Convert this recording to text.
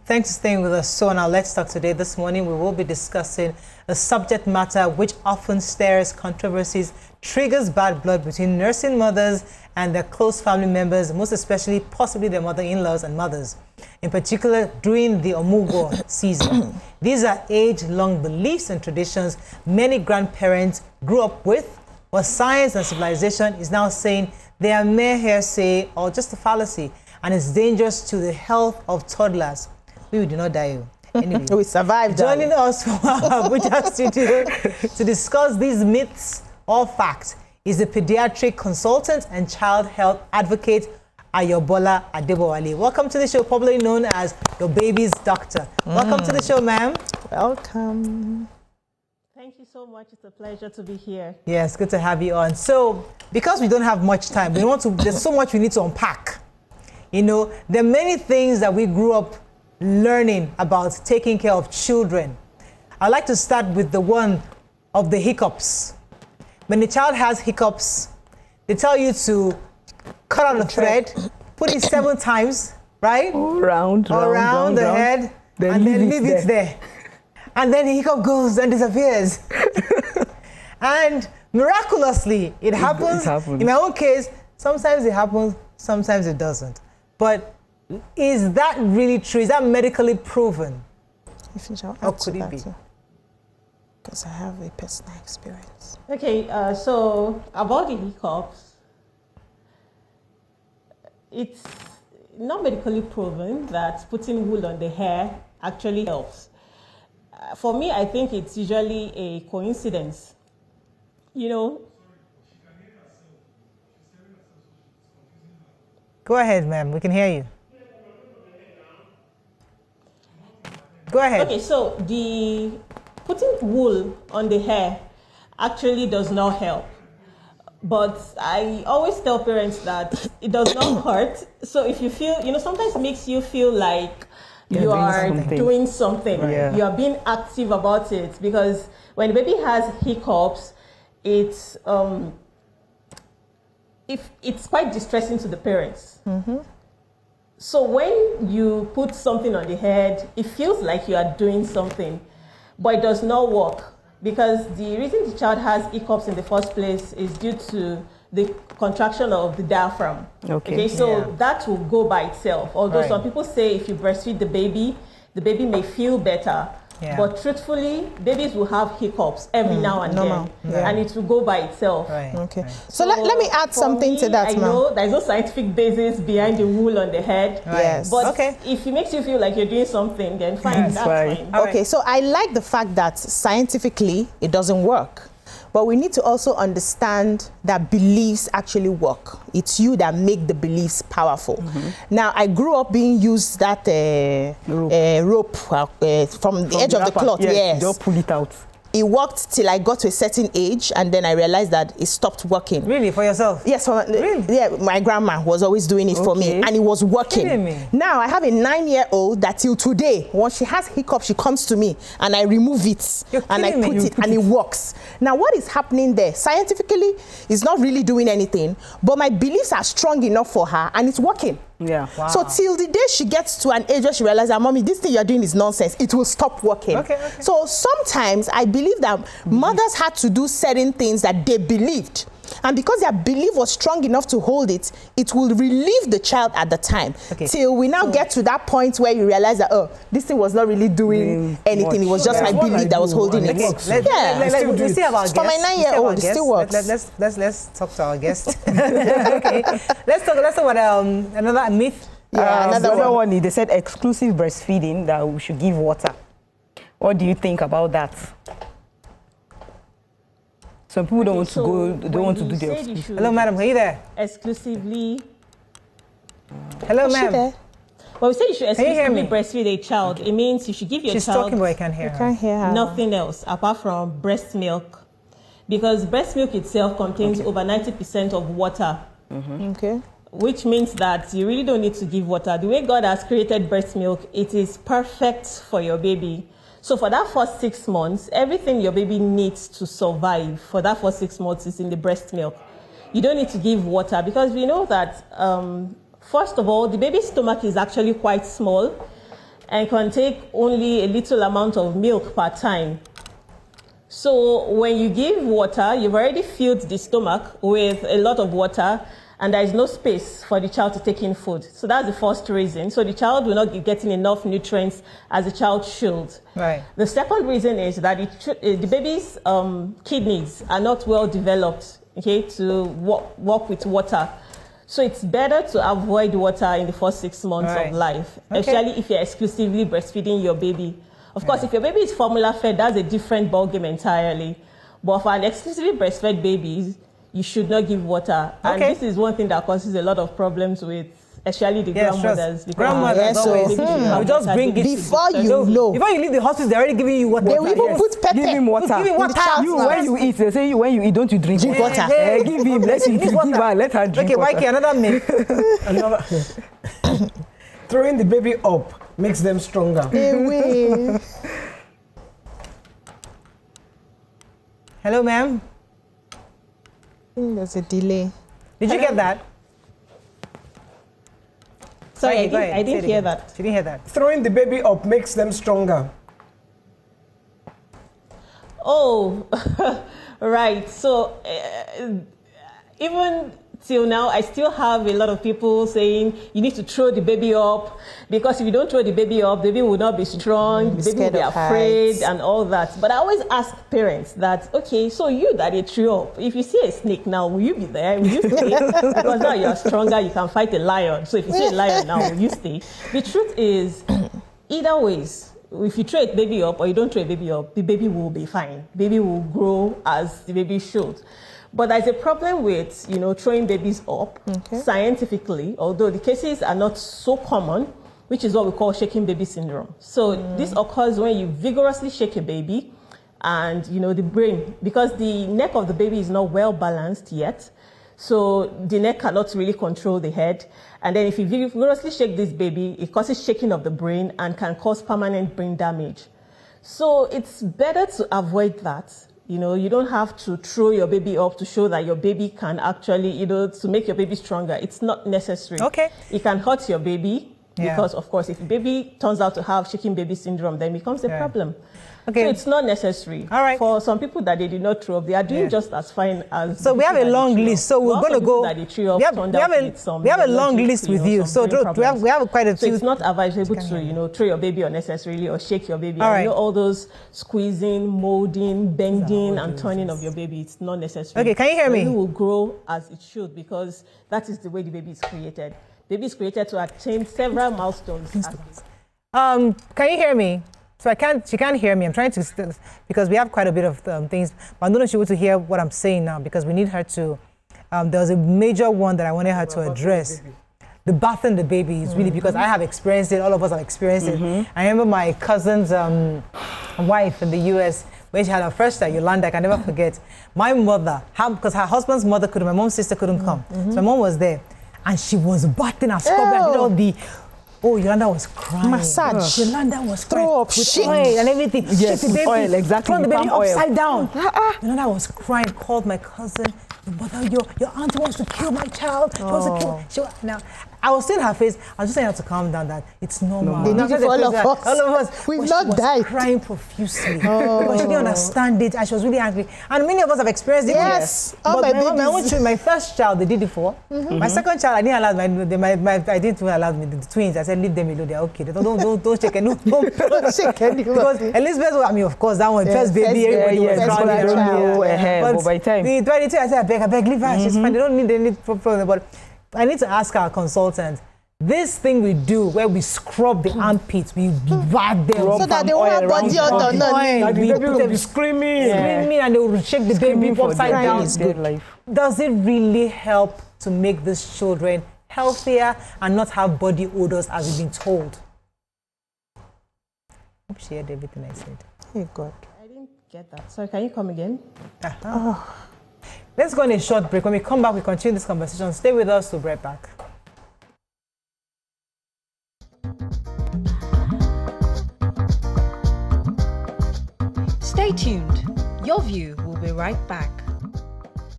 Thanks for staying with us. So now let's talk today. This morning we will be discussing a subject matter which often stirs controversies, triggers bad blood between nursing mothers and their close family members, most especially possibly their mother-in-laws and mothers, in particular during the Omugo season. These are age-long beliefs and traditions many grandparents grew up with, but science and civilization is now saying they are mere hearsay or just a fallacy, and it's dangerous to the health of toddlers. We did not die. Anyway, we survived. Joining us from our Abuja studio to discuss these myths or facts is the pediatric consultant and child health advocate, Ayobola Adewale. Welcome to the show, popularly known as your baby's doctor. Welcome to the show, ma'am. Welcome. Thank you so much. It's a pleasure to be here. Yes, good to have you on. So, because we don't have much time, there's so much we need to unpack. You know, there are many things that we grew up learning about taking care of children. I'd like to start with the one of the hiccups. When the child has hiccups, they tell you to cut on the thread, put it 7 times, right? Around the head, and then leave it there. And then the hiccup goes and disappears. And miraculously, it happens. In my own case, sometimes it happens, sometimes it doesn't. But is that really true? Is that medically proven? How could it be? Because I have a personal experience. Okay, so about the hiccups, it's not medically proven that putting wool on the hair actually helps. For me, I think it's usually a coincidence. You know? Go ahead, ma'am. We can hear you. Go ahead. Okay, so the putting wool on the hair actually does not help. But I always tell parents that it does not hurt. So if you feel, sometimes it makes you feel like you are doing something. Right. You are being active about it. Because when the baby has hiccups, it's quite distressing to the parents. Mm-hmm. So when you put something on the head, it feels like you are doing something, but it does not work, because the reason the child has hiccups in the first place is due to the contraction of the diaphragm. Okay, so that will go by itself. Although some people say if you breastfeed the baby may feel better. Yeah. But truthfully, babies will have hiccups every now and then, and it will go by itself. Right. Okay. Right. So let me add something to that. I know there's no scientific basis behind the wool on the head. Right. Yes. But if it makes you feel like you're doing something, then fine. That's fine. Okay. So I like the fact that scientifically it doesn't work. But we need to also understand that beliefs actually work. It's you that make the beliefs powerful. Mm-hmm. Now, I grew up being used that rope from the edge of the cloth. Yes. Don't pull it out. It worked till I got to a certain age, and then I realized that it stopped working. Really? For yourself? Yes. Really? Yeah, my grandma was always doing it for me, and it was working. Now, I have a 9-year-old that till today, when she has hiccups, she comes to me, and I remove it, and I put it, and it works. Now, what is happening there? Scientifically, it's not really doing anything, but my beliefs are strong enough for her, and it's working. Yeah. Wow. So till the day she gets to an age where she realizes, Mommy, this thing you're doing is nonsense, it will stop working. Okay. So sometimes I believe that mothers had to do certain things that they believed. And because their belief was strong enough to hold it, it will relieve the child at the time. Till we now get to that point where you realize that, this thing was not really doing anything. It was just my belief that was holding it. Let's see about our guest. For my 9-year-old, it still works. Let's talk to our guest. Okay. Let's talk about another myth. Yeah, another one. They said exclusive breastfeeding, that we should give water. What do you think about that? Some people don't want to go. Don't want to do the exclusive. Hello, madam. Are you there? Exclusively. Hello, ma'am. Well, we say you should exclusively breastfeed a child. It means you should give your child. She's talking, but I can't hear her. Can't hear her. Nothing else apart from breast milk, because breast milk itself contains over 90% of water. Mm-hmm. Okay. Which means that you really don't need to give water. The way God has created breast milk, it is perfect for your baby. So for that first 6 months, everything your baby needs to survive for that first 6 months is in the breast milk. You don't need to give water, because we know that, first of all, the baby's stomach is actually quite small. and can take only a little amount of milk per time. So when you give water, you've already filled the stomach with a lot of water, and there is no space for the child to take in food. So that's the first reason. So the child will not be getting enough nutrients as the child should. Right. The second reason is that the baby's kidneys are not well developed, okay, to work with water. So it's better to avoid water in the first 6 months of life, especially if you're exclusively breastfeeding your baby. Of course, if your baby is formula fed, that's a different ballgame entirely. But for an exclusively breastfed baby, you should not give water. And this is one thing that causes a lot of problems with, especially the grandmothers. Grandmothers always. You just bring it. Before you know. Before you leave the hospital, they're already giving you water. They will even put pepper. Give him water. Give him water. You, when you eat, they say, when you eat, don't you drink water? Give him, let her drink water. Okay, another myth. Throwing the baby up makes them stronger. Hello, ma'am. There's a delay. Did you get that? Sorry, I didn't hear that. She didn't hear that. Throwing the baby up makes them stronger. Oh, right. So even till now, I still have a lot of people saying you need to throw the baby up, because if you don't throw the baby up, the baby will not be strong, the baby will be afraid and all that. But I always ask parents that, okay, so you that they threw up, if you see a snake now, will you be there? Will you stay? Because now you're stronger, you can fight a lion. So if you see a lion now, will you stay? The truth is, either ways, if you throw a baby up or you don't throw a baby up, the baby will be fine. The baby will grow as the baby should. But there's a problem with, throwing babies up scientifically, although the cases are not so common, which is what we call shaking baby syndrome. So this occurs when you vigorously shake a baby and, the brain, because the neck of the baby is not well balanced yet. So the neck cannot really control the head. And then if you vigorously shake this baby, it causes shaking of the brain and can cause permanent brain damage. So it's better to avoid that. You don't have to throw your baby up to show that your baby can actually, to make your baby stronger. It's not necessary. Okay. It can hurt your baby because, of course, if the baby turns out to have shaking baby syndrome, then it becomes a problem. Okay. So it's not necessary. All right. For some people that they did not throw up, they are doing just as fine as. So we have a long list. So we're going to go. We have a long list with you. So we have quite a few. So it's not advisable to throw your baby unnecessarily or shake your baby. All those squeezing, molding, bending, and turning of your baby. It's not necessary. Okay, can you hear me? The baby will grow as it should, because that is the way the baby is created. Baby is created to attain several milestones. Can you hear me? So she can't hear me. I'm trying to, because we have quite a bit of things, but I don't know if she wants to hear what I'm saying now, because we need her to, there was a major one that I wanted her to address. The bathing the baby is really, because I have experienced it, all of us have experienced it. I remember my cousin's wife in the US, when she had her first child, Yolanda, I can never forget. My mother, because her husband's mother couldn't, my mom's sister couldn't come. So my mom was there, and she was bathing and scrubbing and did all the, Yolanda was crying. Massage. Yolanda was crying. Throw up, with oil and everything. Yes, the baby, oil, exactly. Turn the baby upside down. Yolanda was crying, called my cousin. Mother, your aunt wants to kill my child. She wants to kill. Now, I was seeing her face. I was just saying her to calm down, that it's normal. They need it for all of us. All of us. We've not died. She was crying profusely. Because she didn't understand it, and she was really angry. And many of us have experienced it. Yes. But my first child, they did it for. My second child, I didn't allow I didn't allow the twins. I said, leave them alone. They're okay. Don't shake anyone. Don't shake anyone. Because Elizabeth, of course, that one, first baby, everybody was crying. But by the time. The 22, I said, I beg, leave her. She's fine. They don't need any problem. But I need to ask our consultant, this thing we do where we scrub the armpits, we bat them. So that they won't have body odor. The baby will be screaming. And they will shake the baby upside down. Does it really help to make these children healthier and not have body odors as we've been told? I hope she heard everything I said. Hey, God. I didn't get that. Sorry, can you come again? Let's go on a short break. When we come back, we continue this conversation. Stay with us. We'll be right back. Stay tuned. Your View will be right back.